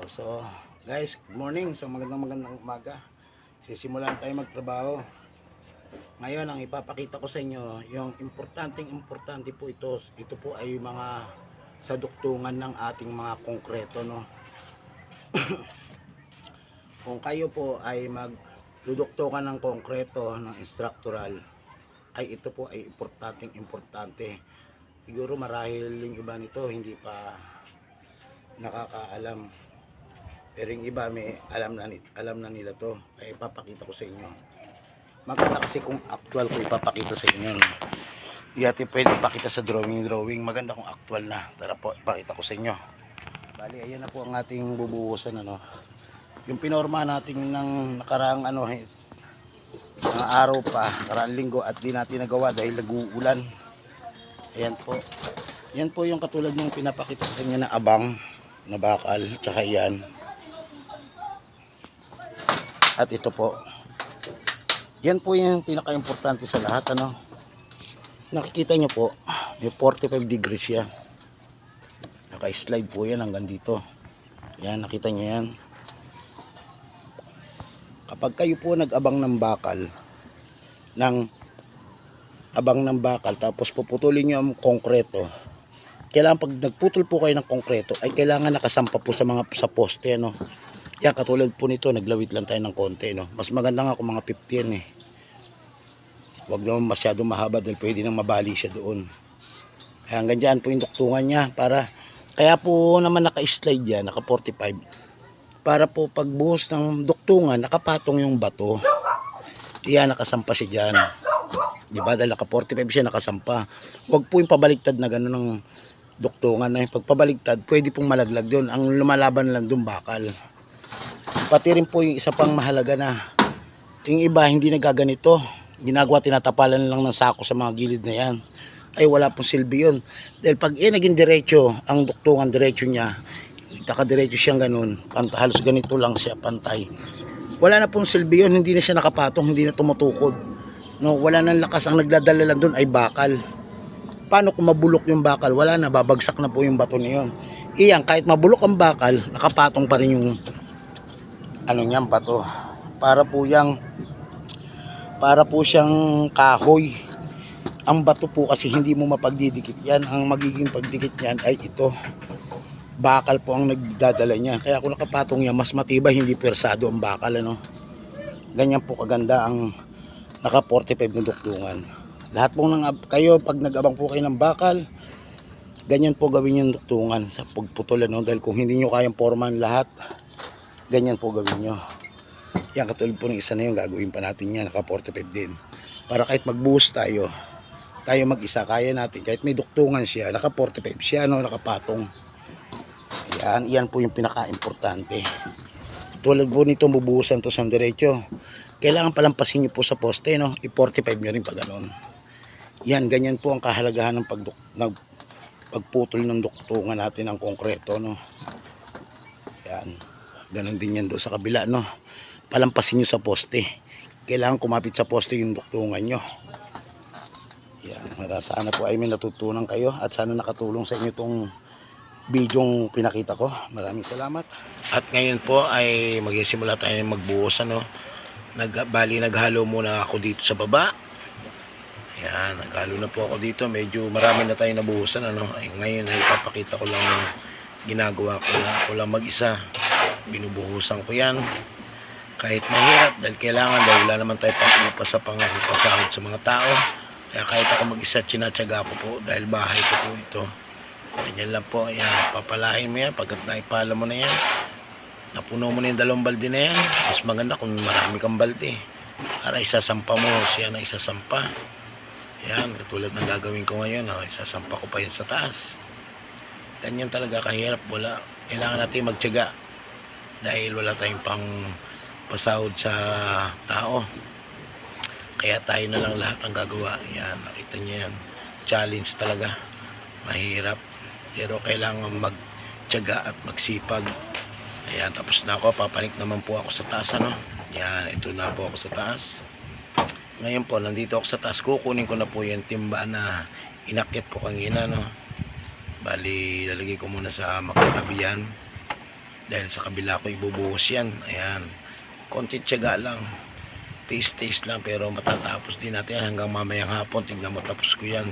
So guys, good morning. So magandang umaga. Sisimulan tayo magtrabaho. Ngayon ang ipapakita ko sa inyo, yung importante po ito. Ito po ay mga sa duktungan ng ating mga konkreto, no. Kung kayo po ay magduduktungan ng konkreto ng structural, ay ito po ay importante. Siguro marahil yung iba nito hindi pa nakakaalam. Pero yung iba may alam na nila to. Ay ipapakita ko sa inyo. Maganda kasi kung actual ko ipapakita sa inyo, no? Di natin pwede ipakita sa drawing. Maganda kung actual na. Tara po, ipakita ko sa inyo. Bali, ayan na po ang ating bubuhusan, ano. Yung pinorma natin ng nakaraang mga araw pa, nakaraang linggo, at di natin nagawa dahil nag-uulan. Ayan po. Yan po yung katulad ng pinapakita ko sa inyo na abang na bakal, tsaka yan. At ito po, yan po yung pinaka-importante sa lahat, ano. Nakikita nyo po, yung 45 degrees yan. Naka-slide po yan hanggang dito. Yan, nakita nyo yan. Kapag kayo po nag-abang ng bakal, tapos puputulin nyo ang konkreto, kailangan pag nagputol po kayo ng konkreto, ay kailangan nakasampa po sa poste, ano. Yan, katulad po nito, naglawit lang tayo ng konti, no. Mas maganda nga kung mga 50 yan, eh. Huwag naman masyado mahaba dahil pwede nang mabali siya doon. Hanggang dyan po yung duktungan niya. Kaya po naman naka-slide yan, naka 45. Para po pagbuhos ng duktungan, nakapatong yung bato. Yan, nakasampa siya dyan. Diba? Dahil naka 45 siya, nakasampa. Huwag po yung pabaliktad na gano'n ng duktungan. Pag pabaliktad, pwede pong malaglag doon. Ang lumalaban lang doon, bakal. Pati rin po yung isa pang mahalaga na yung iba hindi nagaganito, ginagawa, tinatapalan lang ng sako sa mga gilid na yan. Ay wala pong silbi yun. Dahil pag naging diretso, ang duktungan diretso niya, nakadiretso siyang ganun, halos ganito lang siya, pantay. Wala na pong silbi yun, hindi na siya nakapatong, hindi na tumutukod. No, wala nang lakas, ang nagdadala lang doon ay bakal. Paano kung mabulok yung bakal? Wala na, babagsak na po yung bato niyon. Iyan, kahit mabulok ang bakal, nakapatong pa rin yung niyang bato. Para po siyang kahoy. Ang bato po kasi hindi mo mapagdidikit yan. Ang magiging pagdikit niyan ay ito. Bakal po ang nagdadala niya. Kaya kung nakapatong yan, mas matibay, hindi persado ang bakal, ano. Ganyan po kaganda ang naka 45 na duktungan. Lahat po kayo, pag nag-abang po kayo ng bakal, ganyan po gawin yung duktungan sa pagputol, ano. Dahil kung hindi nyo kayang forman lahat, ganyan po gawin nyo. Yan, katulad po ng isa na yun, gagawin pa natin yan, naka 45 din. Para kahit magbuhos tayo mag-isa, kaya natin. Kahit may duktungan siya, naka 45 siya, no, nakapatong. Yan po yung pinaka-importante. Tulad po nito, bubuhusan to sa diretso. Kailangan palampasin nyo po sa poste, no, i-45 nyo rin pag ganun. Yan, ganyan po ang kahalagahan ng pagputol ng duktungan natin ng konkreto, no. Yan. Ganun din yan doon sa kabila, no. Palampasin nyo sa poste. Kailangan kumapit sa poste yung duktungan nyo. Yan. Sana po ay may natutunan kayo at sana nakatulong sa inyo itong bidyong pinakita ko. Maraming salamat. At ngayon po ay magsisimula tayo magbuhos, ano. Naghalo muna ako dito sa baba. Yan. Naghalo na po ako dito. Medyo marami na tayo nabuhusan, ano. Ngayon ay ipapakita ko lang ginagawa ko na ako lang mag-isa. Binubuhusan ko yan kahit mahirap dahil wala naman tayo pang-upa sa pangpasahod sa mga tao. Kaya kahit ako mag-isa, tinatsaga ko po dahil bahay ko po ito. Ganyan lang po. Ayan, papalahin mo yan pagkat naipala mo na yan, napuno mo na yung 2 balde na yan. Mas maganda kung marami kang balde para isasampa mo siya na isasampa. Ayan, katulad ng gagawin ko ngayon, isasampa ko pa yan sa taas. Ganyan talaga kahirap. Kailangan natin magtyaga dahil wala tayong pang pasahod sa tao. Kaya tayo na lang lahat ang gagawa. Yan, nakita niyo yan. Challenge talaga. Mahirap. Pero kailangan magtyaga at magsipag. Ayan, tapos na ako. Papanik naman po ako sa taas, ano. Yan, ito na po ako sa taas. Ngayon po, nandito ako sa taas. Kukunin ko na po yung timba na inakyat ko kanina, no. Bali, lalagay ko muna sa makatabi yan. Dahil sa kabila ko ibubuhos yan. Ayan. Konti tiyaga lang. Taste lang, pero matatapos din natin hanggang mamayang hapon. Tignan mo, tapos ko yan.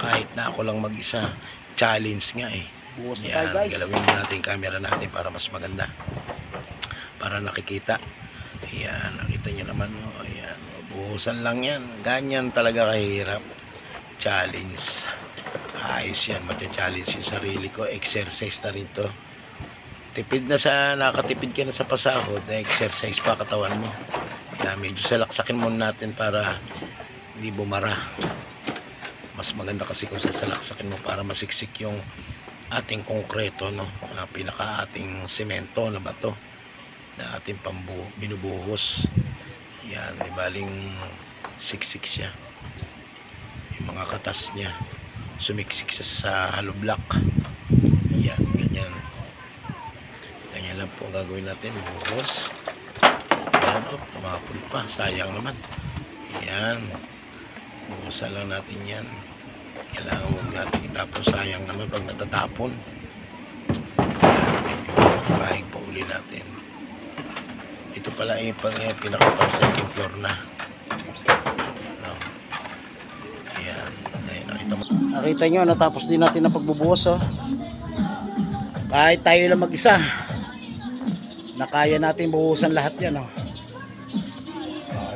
Kahit na ako lang mag-isa. Challenge nga eh. Buhos na Yan, tayo, guys. galawin mo natin yung camera natin para mas maganda. Para nakikita. Ayan, nakita nyo naman. Oh. Ayan, buhusan lang yan. Ganyan talaga kahirap. Challenge. Ayos yan, mati-challenge yung sarili ko. Exercise na rin to. Tipid na sa, nakatipid ka na sa pasahod, na exercise pa katawan mo. Kaya medyo salaksakin muna natin para hindi bumara. Mas maganda kasi kung sasalaksakin mo para masiksik yung ating konkreto, no? Pinaka ating semento na bato na ating binubuhos. Yan, may baling siksik siya. Yung mga katas niya sumiksik siya sa hollow block. Yan, ganyan. Ganyan lang po gagawin natin, buhos. Yan, tumapon pa, sayang naman. Yan, buhusan lang natin yan. Kailangan huwag natin itapon, sayang naman pag natatapon. Yan, medyo kahig pa uli natin. Ito pala ay pinaka-second floor na. No. Ayan, ayan, nakita mo. Nakita nyo, natapos din natin ang pagbubuhos, oh. Kahit tayo lang mag-isa, nakaya natin buhusan lahat yan, oh.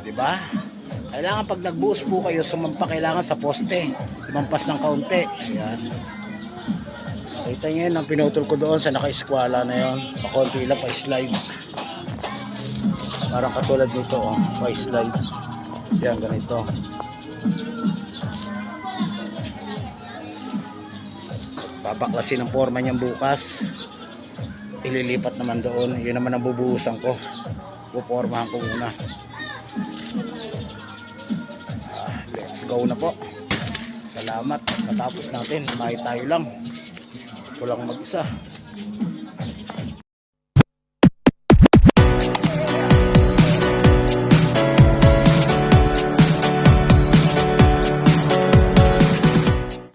Diba? Kailangan pag nagbuhos po kayo, sumampa kailangan sa poste, lumampas ng kaunti. Ayan. Nakita nyo yun, ang pinutol ko doon sa naka-eskwala na yun, pakunti lang, pa-slide. Parang katulad nito, oh, pa-slide. Yan, ganito. Babaklasin ang forma niyang bukas, ililipat naman doon. Yun naman ang bubuhusan ko, pupormahan ko muna. Let's go na po. Salamat, natapos natin. May tayo lang, walang mag-isa.